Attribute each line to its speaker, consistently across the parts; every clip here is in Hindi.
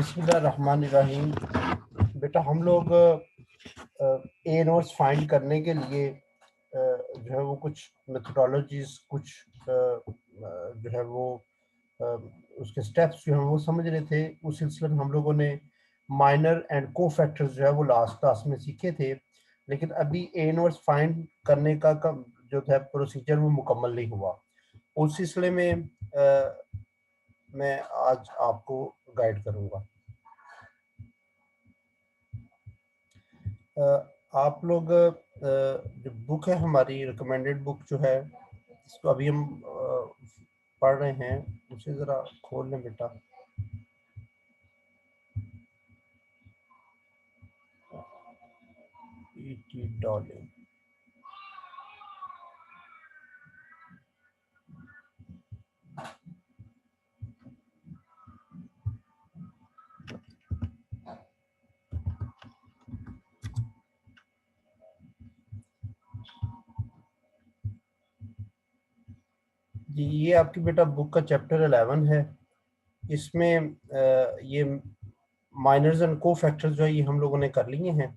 Speaker 1: बिस्मिल्लाहिर्रहमानिर्रहीम। बेटा हम लोग ए इनवर्स फाइंड करने के लिए जो है वो कुछ मेथडोलॉजीज कुछ जो है वो अ, उसके स्टेप्स जो हैं वो समझ रहे थे। उस सिलसिले में हम लोगों ने माइनर एंड को फैक्टर्स जो है वो लास्ट क्लास में सीखे थे, लेकिन अभी ए इनवर्स फाइंड करने का जो है प्रोसीजर वो मुकम्मल नहीं हुआ। उस सिलसिले में मैं आज आपको गाइड करूँगा। आप लोग जो बुक है हमारी रिकमेंडेड बुक जो है इसको अभी हम पढ़ रहे हैं, उसे ज़रा खोल लें बेटा। E.T. डॉलिंग। जी ये आपकी बेटा बुक का चैप्टर 11 है। इसमें ये माइनर्स एंड को फैक्टर्स जो है ये हम लोगों ने कर लिए हैं।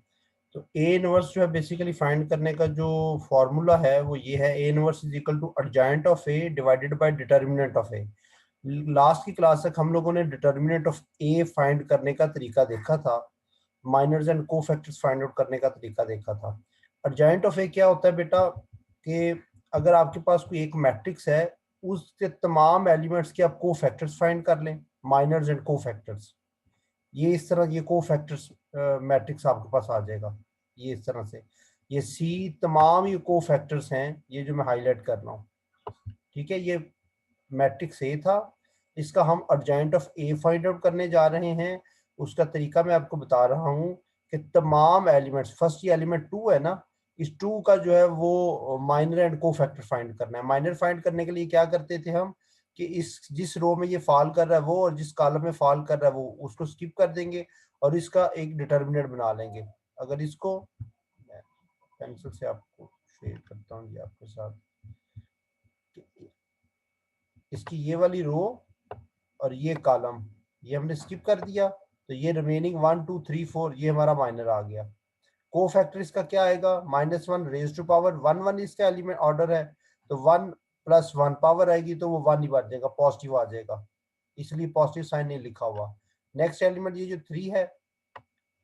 Speaker 1: तो ए इनवर्स जो है बेसिकली फाइंड करने का जो फॉर्मूला है वो ये है, A inverse is equal to adjoint of A divided by determinant of A. Last की क्लास तक हम लोगों ने डिटर्मिनेंट ऑफ ए फाइंड करने का तरीका देखा था, माइनर्स एंड को फैक्टर्स फाइंड आउट करने का तरीका देखा था। एडजॉइंट ऑफ ए क्या होता है बेटा कि अगर आपके पास कोई एक मैट्रिक्स है, उसके तमाम एलिमेंट्स के आप को फैक्टर्स फाइंड कर लें, माइनर्स एंड को फैक्टर्स। ये इस तरह ये को फैक्टर्स मैट्रिक्स आपके पास आ जाएगा। ये इस तरह से ये सी तमाम ये को फैक्टर्स हैं, ये जो मैं हाईलाइट कर रहा हूँ। ठीक है, ये मैट्रिक्स ए था, इसका हम adjoint of A find out करने जा रहे हैं। उसका तरीका मैं आपको बता रहा हूँ कि तमाम एलिमेंट्स, फर्स्ट ये एलिमेंट 2 है ना, इस 2 का जो है वो माइनर एंड को फैक्टर फाइंड करना है। माइनर फाइंड करने के लिए क्या करते थे हम कि इस जिस रो में ये फॉल कर रहा है वो, और जिस कॉलम में फॉल कर रहा है वो, उसको स्किप कर देंगे और इसका एक डिटर्मिनेंट बना लेंगे। अगर इसको मैं पेंसिल से आपको शेयर करता हूँ ये आपके साथ, इसकी ये वाली रो और ये कॉलम ये हमने स्किप कर दिया, तो ये रिमेनिंग 1 2 3 4 ये हमारा माइनर आ गया। को फैक्टर इसका क्या आएगा, -1 रेज टू पावर 1 1 इसका एलिमेंट ऑर्डर है, तो 1 + 1 पावर आएगी तो वो 1 ही बन जाएगा, पॉजिटिव आ जाएगा, इसलिए पॉजिटिव साइन नहीं लिखा हुआ। नेक्स्ट एलिमेंट ये जो 3 है,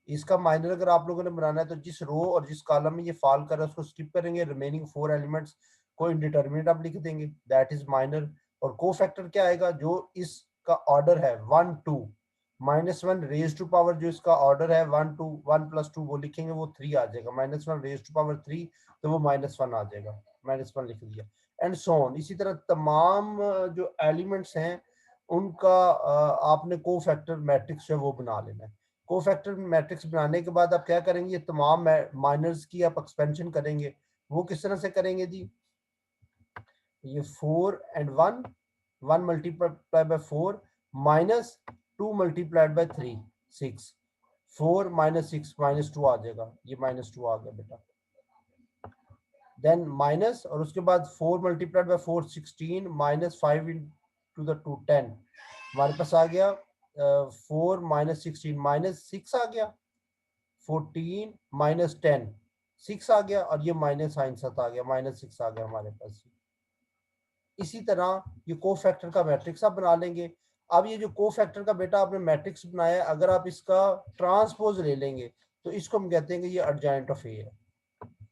Speaker 1: इसका माइनर अगर आप लोगों ने बनाना है तो जिस रो और जिस कॉलम में ये फॉल कर रहा है उसको स्किप करेंगे, रिमेनिंग 4 एलिमेंट्स को इंडिटरमिनेट आप लिख देंगे, दैट इज माइनर। और को फैक्टर क्या आएगा, जो इसका ऑर्डर है 1 2 -1 रेज टू पावर, जो इसका ऑर्डर है 1 2 1 + 2 वो लिखेंगे वो 3 आ जाएगा, -1 रेज टू पावर 3 तो वो -1 आ जाएगा, -1 लिख दिया, एंड सो ऑन। इसी तरह तमाम जो एलिमेंट्स हैं उनका आपने को फैक्टर मैट्रिक्स जो है वो बना लेना है। को फैक्टर मैट्रिक्स बनाने के बाद आप क्या करेंगे, तमाम माइनर्स की आप एक्सपेंशन करेंगे। वो किस तरह से करेंगे जी, ये 4 and 1, 1 multiplied by 4 minus 2 multiplied by 3 6, 4 - 6 -2 आ जाएगा, ये -2 आ गया बेटा। देन माइनस, और उसके बाद 4 multiplied by 4 16 -5 into the 2 10, हमारे पास आ गया 4 - 16 -6 आ गया, 14 - 10 6 आ गया, और ये माइनस साइन साथ आ गया, -6 आ गया हमारे पास। इसी तरह ये को फैक्टर का मैट्रिक्स आप बना लेंगे। अब ये जो को फैक्टर का बेटा आपने मैट्रिक्स बनाया है, अगर आप इसका ट्रांसपोज ले लेंगे तो इसको हम कहते हैं कि ये एडजॉइंट ऑफ ए है।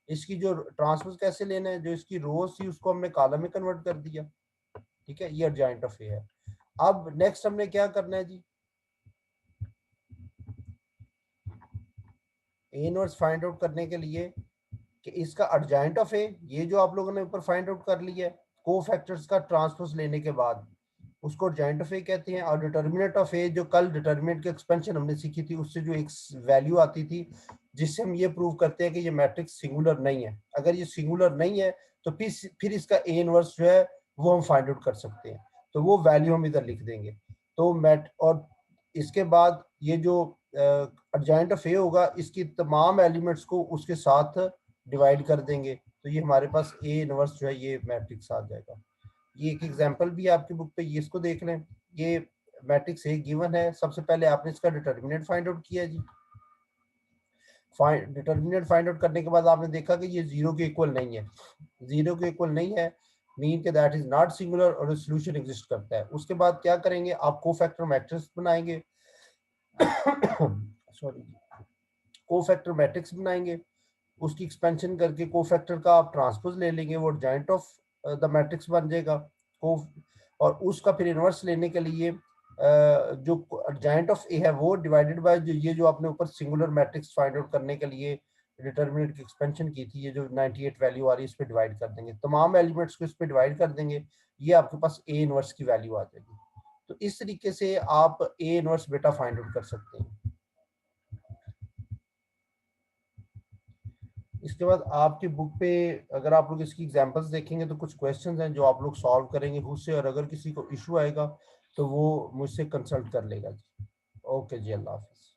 Speaker 1: इसकी जो ट्रांसपोज कैसे लेना है, जो इसकी रोज थी उसको हमने कॉलम में कन्वर्ट कर दिया, ठीक है, ये एडजॉइंट ऑफ ए है। अब नेक्स्ट हमने क्या करना है जी, ए इनवर्स फाइंड आउट करने के लिए कि इसका एडजॉइंट ऑफ ए, ये जो आप लोगों ने ऊपर फाइंड आउट कर लिया है, को फैक्टर्स का ट्रांसपोज लेने के बाद उसको एडजॉइंट ऑफ ए कहते हैं। और डिटर्मिनेंट ऑफ ए, जो कल डिटर्मिनेंट की एक्सपेंशन हमने सीखी थी, उससे जो एक वैल्यू आती थी जिससे हम ये प्रूव करते हैं कि ये मैट्रिक्स सिंगुलर नहीं है। अगर ये सिंगुलर नहीं है तो फिर इसका ए इनवर्स जो है वो हम फाइंड आउट कर सकते हैं, तो वो वैल्यू हम इधर लिख देंगे। तो और इसके बाद ये जो एडजॉइंट ऑफ ए होगा, इसकी तमाम एलिमेंट्स को उसके साथ डिवाइड कर देंगे, तो ये हमारे पास ए इनवर्स जो है ये मैट्रिक्स आ जाएगा। ये एक एग्जांपल भी है आपकी बुक पे, ये इसको देख लें। ये मैट्रिक्स ए गिवन है, सबसे पहले आपने इसका डिटर्मिनेंट फाइंड आउट किया जी। डिटर्मिनेंट फाइंड आउट करने के बाद आपने देखा कि ये जीरो के इक्वल नहीं है, जीरो के इक्वल नहीं है मीन के दैट इज नॉट सिंगुलर और सॉल्यूशन एग्जिस्ट करता है। उसके बाद क्या करेंगे, आप कोफैक्टर मैट्रिक्स बनाएंगे सॉरी, कोफैक्टर मैट्रिक्स बनाएंगे, उसकी एक्सपेंशन करके कोफैक्टर का आप ट्रांसपोज ले लेंगे, वो जाइंट ऑफ द मैट्रिक्स बन जाएगा। को और उसका फिर इनवर्स लेने के लिए जो जाइंट ऑफ ए है वो डिवाइडेड बाय जो ये जो आपने ऊपर सिंगुलर मैट्रिक्स फाइंड आउट करने के लिए डिटर्मिनेंट की एक्सपेंशन की थी, ये जो 98 वैल्यू आ रही है इस पे डिवाइड कर देंगे, तमाम एलिमेंट्स को इस पे डिवाइड कर देंगे, ये आपके पास ए इनवर्स की वैल्यू आ जाएगी। तो इस तरीके से आप ए इनवर्स बेटा फाइंड आउट कर सकते हैं। इसके बाद आपकी बुक पे अगर आप लोग इसकी एग्जांपल्स देखेंगे तो कुछ क्वेश्चंस हैं जो आप लोग सॉल्व करेंगे खुद से, और अगर किसी को इशू आएगा तो वो मुझसे कंसल्ट कर लेगा जी। ओके जी, अल्लाह हाफिज।